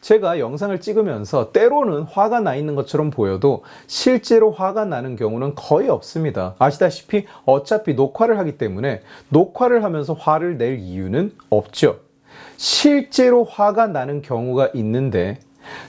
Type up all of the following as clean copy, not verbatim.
제가 영상을 찍으면서 때로는 화가 나 있는 것처럼 보여도 실제로 화가 나는 경우는 거의 없습니다. 아시다시피 어차피 녹화를 하기 때문에 녹화를 하면서 화를 낼 이유는 없죠. 실제로 화가 나는 경우가 있는데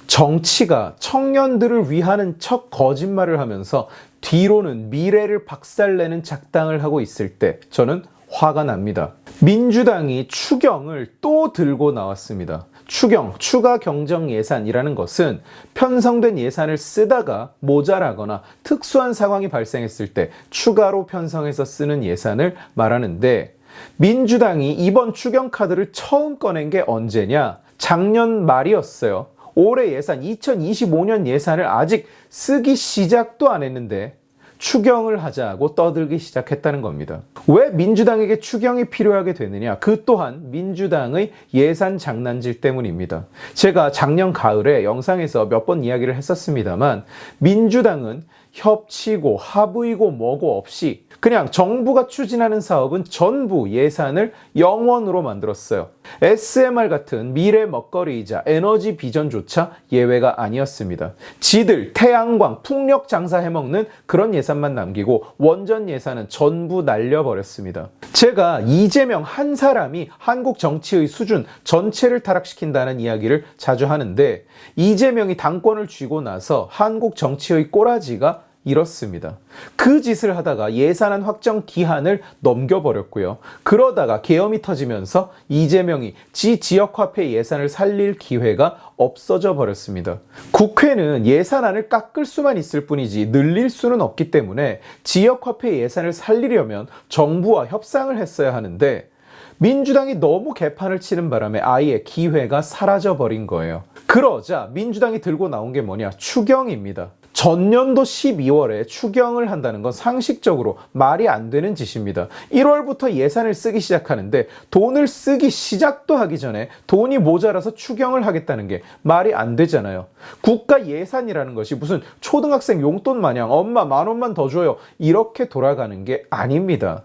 정치가 청년들을 위하는 척 거짓말을 하면서 뒤로는 미래를 박살내는 작당을 하고 있을 때 저는 화가 납니다. 민주당이 추경을 또 들고 나왔습니다. 추경, 추가 경정 예산이라는 것은 편성된 예산을 쓰다가 모자라거나 특수한 상황이 발생했을 때 추가로 편성해서 쓰는 예산을 말하는데 민주당이 이번 추경 카드를 처음 꺼낸 게 언제냐? 작년 말이었어요. 올해 예산, 2025년 예산을 아직 쓰기 시작도 안 했는데 추경을 하자고 떠들기 시작했다는 겁니다. 왜 민주당에게 추경이 필요하게 되느냐? 그 또한 민주당의 예산 장난질 때문입니다. 제가 작년 가을에 영상에서 몇 번 이야기를 했었습니다만 민주당은 협치고 합의고 뭐고 없이 그냥 정부가 추진하는 사업은 전부 예산을 0원으로 만들었어요. SMR 같은 미래 먹거리이자 에너지 비전조차 예외가 아니었습니다. 지들 태양광, 풍력 장사 해먹는 그런 예산만 남기고 원전 예산은 전부 날려버렸습니다. 제가 이재명 한 사람이 한국 정치의 수준 전체를 타락시킨다는 이야기를 자주 하는데 이재명이 당권을 쥐고 나서 한국 정치의 꼬라지가 이렇습니다. 그 짓을 하다가 예산안 확정 기한을 넘겨버렸고요. 그러다가 계엄이 터지면서 이재명이 지역화폐 예산을 살릴 기회가 없어져 버렸습니다. 국회는 예산안을 깎을 수만 있을 뿐이지 늘릴 수는 없기 때문에 지역화폐 예산을 살리려면 정부와 협상을 했어야 하는데 민주당이 너무 개판을 치는 바람에 아예 기회가 사라져 버린 거예요. 그러자 민주당이 들고 나온 게 뭐냐? 추경입니다. 전년도 12월에 추경을 한다는 건 상식적으로 말이 안 되는 짓입니다. 1월부터 예산을 쓰기 시작하는데 돈을 쓰기 시작도 하기 전에 돈이 모자라서 추경을 하겠다는 게 말이 안 되잖아요. 국가 예산이라는 것이 무슨 초등학생 용돈 마냥 엄마 10,000원만 더 줘요 이렇게 돌아가는 게 아닙니다.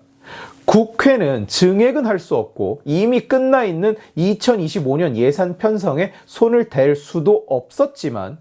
국회는 증액은 할 수 없고 이미 끝나 있는 2025년 예산 편성에 손을 댈 수도 없었지만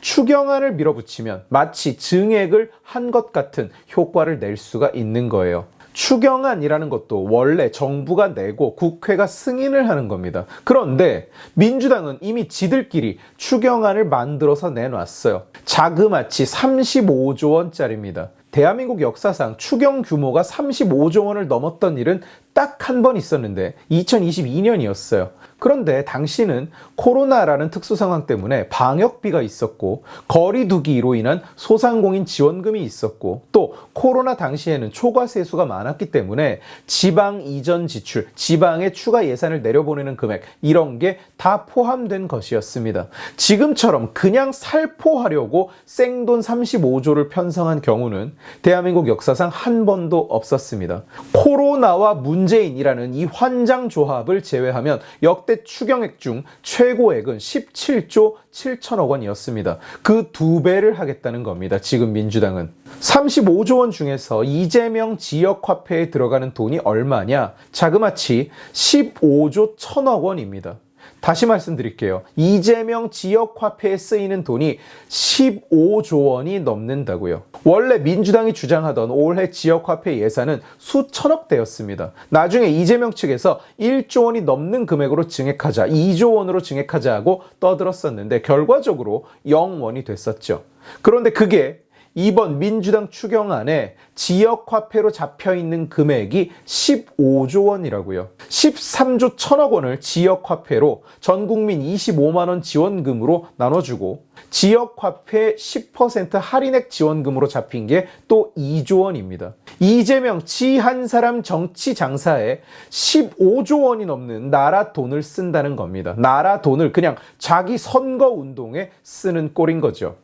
추경안을 밀어붙이면 마치 증액을 한 것 같은 효과를 낼 수가 있는 거예요. 추경안이라는 것도 원래 정부가 내고 국회가 승인을 하는 겁니다. 그런데 민주당은 이미 지들끼리 추경안을 만들어서 내놨어요. 자그마치 35조 원짜리입니다. 대한민국 역사상 추경 규모가 35조 원을 넘었던 일은 딱 한 번 있었는데 2022년이었어요. 그런데 당시는 코로나라는 특수 상황 때문에 방역비가 있었고 거리두기로 인한 소상공인 지원금이 있었고 또 코로나 당시에는 초과 세수가 많았기 때문에 지방 이전 지출, 지방에 추가 예산을 내려보내는 금액 이런 게 다 포함된 것이었습니다. 지금처럼 그냥 살포하려고 생돈 35조를 편성한 경우는 대한민국 역사상 한 번도 없었습니다. 코로나와 문재인이라는 이 환장 조합을 제외하면 역대 추경액 중 최고액은 17조 7천억 원이었습니다. 그 2배를 하겠다는 겁니다. 지금 민주당은. 35조 원 중에서 이재명 지역화폐에 들어가는 돈이 얼마냐? 자그마치 15조 1천억 원입니다. 다시 말씀드릴게요. 이재명 지역화폐에 쓰이는 돈이 15조 원이 넘는다고요. 원래 민주당이 주장하던 올해 지역화폐 예산은 수천억 대였습니다. 나중에 이재명 측에서 1조 원이 넘는 금액으로 증액하자, 2조 원으로 증액하자 하고 떠들었었는데 결과적으로 0원이 됐었죠. 그런데 그게 이번 민주당 추경안에 지역화폐로 잡혀있는 금액이 15조 원이라고요. 13조 1천억 원을 지역화폐로 전국민 25만 원 지원금으로 나눠주고 지역화폐 10% 할인액 지원금으로 잡힌 게 또 2조 원입니다. 이재명 지 한 사람 정치 장사에 15조 원이 넘는 나라 돈을 쓴다는 겁니다. 나라 돈을 그냥 자기 선거 운동에 쓰는 꼴인 거죠.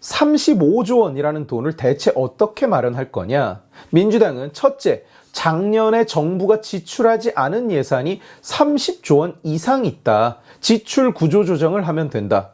35조 원이라는 돈을 대체 어떻게 마련할 거냐? 민주당은 첫째, 작년에 정부가 지출하지 않은 예산이 30조 원 이상 있다. 지출 구조 조정을 하면 된다.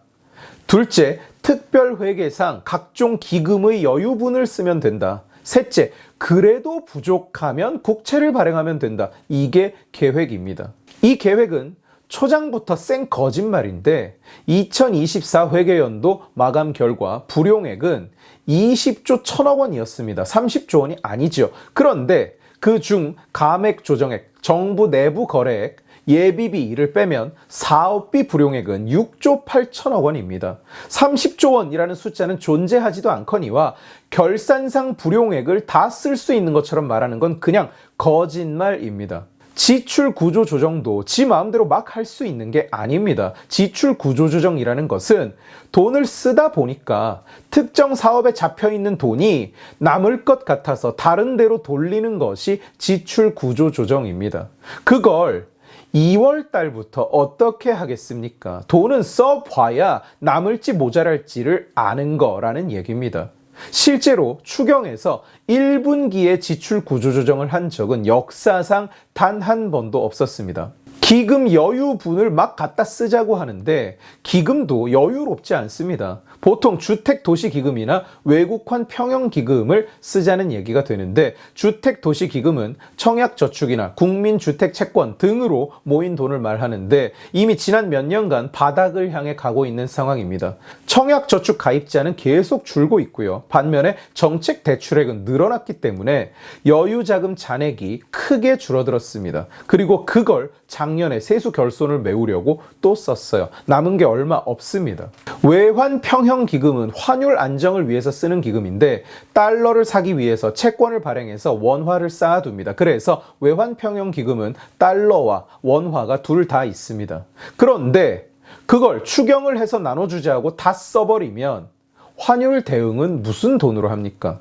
둘째, 특별회계상 각종 기금의 여유분을 쓰면 된다. 셋째, 그래도 부족하면 국채를 발행하면 된다. 이게 계획입니다. 이 계획은 초장부터 생 거짓말인데 2024 회계연도 마감 결과 불용액은 20조 1천억 원이었습니다. 30조 원이 아니죠. 그런데 그중 감액 조정액, 정부 내부 거래액, 예비비를 빼면 사업비 불용액은 6조 8천억 원입니다. 30조 원이라는 숫자는 존재하지도 않거니와 결산상 불용액을 다 쓸 수 있는 것처럼 말하는 건 그냥 거짓말입니다. 지출 구조 조정도 지 마음대로 막 할 수 있는 게 아닙니다. 지출 구조 조정이라는 것은 돈을 쓰다 보니까 특정 사업에 잡혀 있는 돈이 남을 것 같아서 다른 데로 돌리는 것이 지출 구조 조정입니다. 그걸 2월 달부터 어떻게 하겠습니까? 돈은 써봐야 남을지 모자랄지를 아는 거라는 얘기입니다. 실제로 추경에서 1분기에 지출 구조 조정을 한 적은 역사상 단 한 번도 없었습니다. 기금 여유분을 막 갖다 쓰자고 하는데 기금도 여유롭지 않습니다. 보통 주택도시기금이나 외국환 평형기금을 쓰자는 얘기가 되는데 주택도시기금은 청약저축이나 국민주택채권 등으로 모인 돈을 말하는데 이미 지난 몇 년간 바닥을 향해 가고 있는 상황입니다. 청약저축 가입자는 계속 줄고 있고요. 반면에 정책대출액은 늘어났기 때문에 여유자금 잔액이 크게 줄어들었습니다. 그리고 그걸 작년에 세수 결손을 메우려고 또 썼어요. 남은 게 얼마 없습니다. 외환 평형 기금은 환율 안정을 위해서 쓰는 기금인데 달러를 사기 위해서 채권을 발행해서 원화를 쌓아둡니다. 그래서 외환 평형 기금은 달러와 원화가 둘 다 있습니다. 그런데 그걸 추경을 해서 나눠주자고 다 써버리면 환율 대응은 무슨 돈으로 합니까?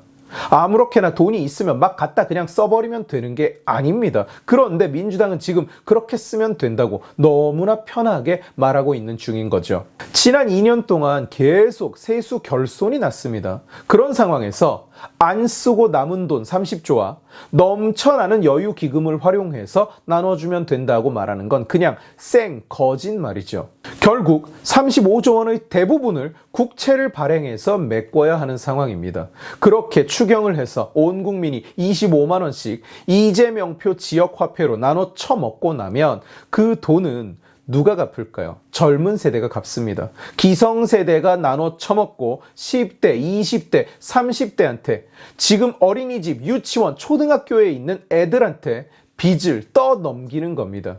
아무렇게나 돈이 있으면 막 갖다 그냥 써버리면 되는 게 아닙니다. 그런데 민주당은 지금 그렇게 쓰면 된다고 너무나 편하게 말하고 있는 중인 거죠. 지난 2년 동안 계속 세수 결손이 났습니다. 그런 상황에서 안 쓰고 남은 돈 30조와 넘쳐나는 여유 기금을 활용해서 나눠주면 된다고 말하는 건 그냥 생 거짓말이죠. 결국 35조 원의 대부분을 국채를 발행해서 메꿔야 하는 상황입니다. 그렇게 추경을 해서 온 국민이 25만 원씩 이재명표 지역화폐로 나눠 처먹고 나면 그 돈은 누가 갚을까요? 젊은 세대가 갚습니다. 기성세대가 나눠 처먹고 10대, 20대, 30대한테 지금 어린이집, 유치원, 초등학교에 있는 애들한테 빚을 떠넘기는 겁니다.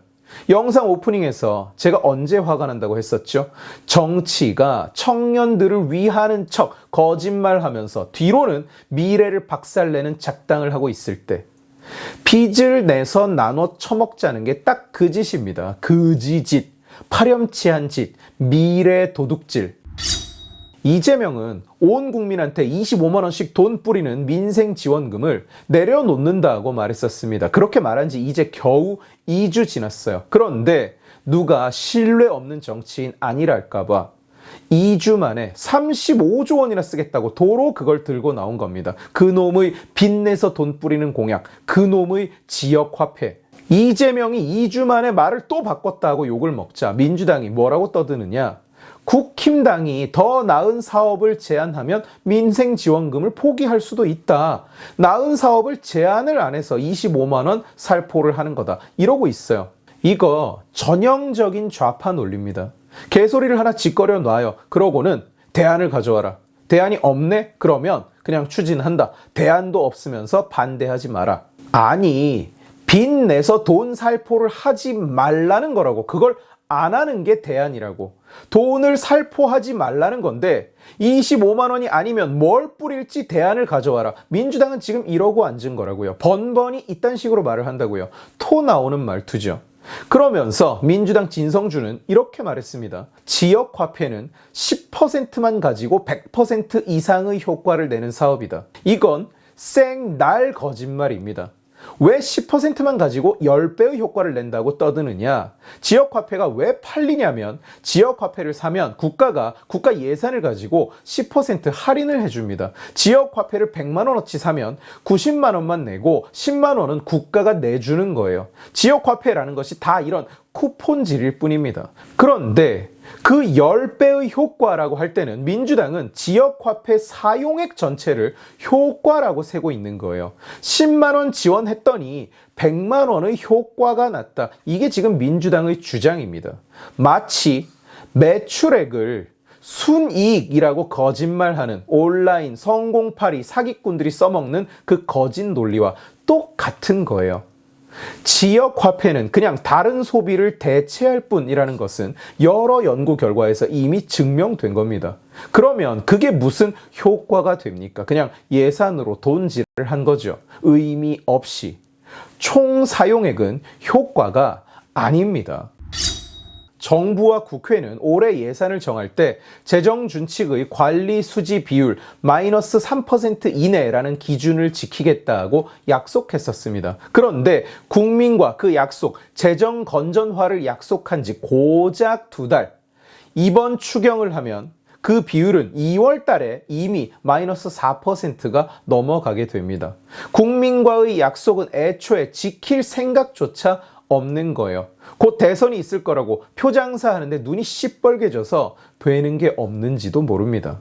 영상 오프닝에서 제가 언제 화가 난다고 했었죠? 정치가 청년들을 위하는 척 거짓말하면서 뒤로는 미래를 박살내는 작당을 하고 있을 때 빚을 내서 나눠 처먹자는 게 딱 그 짓입니다. 거지짓, 파렴치한 짓, 미래 도둑질. 이재명은 온 국민한테 25만 원씩 돈 뿌리는 민생지원금을 내려놓는다고 말했었습니다. 그렇게 말한 지 이제 겨우 2주 지났어요. 그런데 누가 신뢰 없는 정치인 아니랄까봐 2주 만에 35조 원이나 쓰겠다고 도로 그걸 들고 나온 겁니다. 그놈의 빚내서 돈 뿌리는 공약, 그놈의 지역화폐. 이재명이 2주 만에 말을 또 바꿨다고 욕을 먹자 민주당이 뭐라고 떠드느냐? 국힘당이 더 나은 사업을 제안하면 민생지원금을 포기할 수도 있다. 나은 사업을 제안을 안 해서 25만 원 살포를 하는 거다. 이러고 있어요. 이거 전형적인 좌파 논리입니다. 개소리를 하나 짓거려 놔요. 그러고는 대안을 가져와라. 대안이 없네? 그러면 그냥 추진한다. 대안도 없으면서 반대하지 마라. 아니, 빚 내서 돈 살포를 하지 말라는 거라고. 그걸 안 하는 게 대안이라고. 돈을 살포하지 말라는 건데 25만 원이 아니면 뭘 뿌릴지 대안을 가져와라. 민주당은 지금 이러고 앉은 거라고요. 번번이 이딴 식으로 말을 한다고요. 토 나오는 말투죠. 그러면서 민주당 진성준은 이렇게 말했습니다. 지역화폐는 10%만 가지고 100% 이상의 효과를 내는 사업이다. 이건 생날 거짓말입니다. 왜 10%만 가지고 10배의 효과를 낸다고 떠드느냐? 지역화폐가 왜 팔리냐면 지역화폐를 사면 국가가 국가 예산을 가지고 10% 할인을 해줍니다. 지역화폐를 100만 원어치 사면 90만 원만 내고 10만 원은 국가가 내주는 거예요. 지역화폐라는 것이 다 이런 쿠폰질일 뿐입니다. 그런데 그 10배의 효과라고 할 때는 민주당은 지역화폐 사용액 전체를 효과라고 세고 있는 거예요. 10만 원 지원했더니 100만 원의 효과가 났다. 이게 지금 민주당의 주장입니다. 마치 매출액을 순이익이라고 거짓말하는 온라인 성공파리 사기꾼들이 써먹는 그 거짓 논리와 똑같은 거예요. 지역 화폐는 그냥 다른 소비를 대체할 뿐이라는 것은 여러 연구 결과에서 이미 증명된 겁니다. 그러면 그게 무슨 효과가 됩니까? 그냥 예산으로 돈질을 한 거죠. 의미 없이. 총 사용액은 효과가 아닙니다. 정부와 국회는 올해 예산을 정할 때 재정준칙의 관리 수지 비율 마이너스 3% 이내라는 기준을 지키겠다고 약속했었습니다. 그런데 국민과 그 약속, 재정 건전화를 약속한 지 고작 2달. 이번 추경을 하면 그 비율은 2월 달에 이미 마이너스 4%가 넘어가게 됩니다. 국민과의 약속은 애초에 지킬 생각조차 없는 거예요. 곧 대선이 있을 거라고 표장사 하는데 눈이 시뻘개져서 되는 게 없는지도 모릅니다.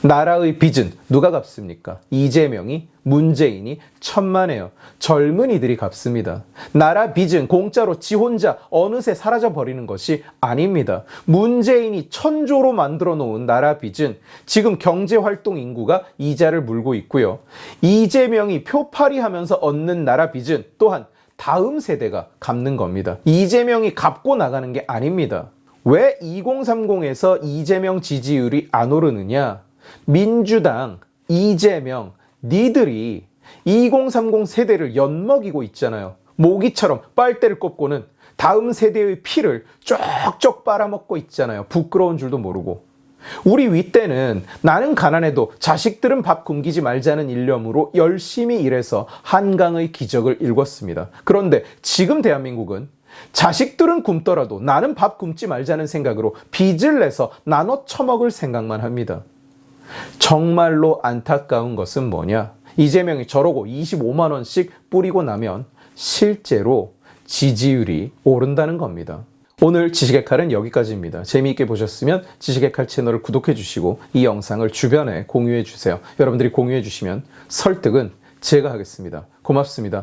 나라의 빚은 누가 갚습니까? 이재명이, 문재인이 천만에요. 젊은이들이 갚습니다. 나라 빚은 공짜로 지 혼자 어느새 사라져 버리는 것이 아닙니다. 문재인이 1000조로 만들어 놓은 나라 빚은 지금 경제활동 인구가 이자를 물고 있고요. 이재명이 표팔이 하면서 얻는 나라 빚은 또한 다음 세대가 갚는 겁니다. 이재명이 갚고 나가는 게 아닙니다. 왜 2030에서 이재명 지지율이 안 오르느냐? 민주당, 이재명, 니들이 2030 세대를 엿먹이고 있잖아요. 모기처럼 빨대를 꼽고는 다음 세대의 피를 쪽쪽 빨아먹고 있잖아요. 부끄러운 줄도 모르고. 우리 윗대는 나는 가난해도 자식들은 밥 굶기지 말자는 일념으로 열심히 일해서 한강의 기적을 일궜습니다. 그런데 지금 대한민국은 자식들은 굶더라도 나는 밥 굶지 말자는 생각으로 빚을 내서 나눠 처먹을 생각만 합니다. 정말로 안타까운 것은 뭐냐? 이재명이 저러고 25만 원씩 뿌리고 나면 실제로 지지율이 오른다는 겁니다. 오늘 지식의 칼은 여기까지입니다. 재미있게 보셨으면 지식의 칼 채널을 구독해 주시고 이 영상을 주변에 공유해 주세요. 여러분들이 공유해 주시면 설득은 제가 하겠습니다. 고맙습니다.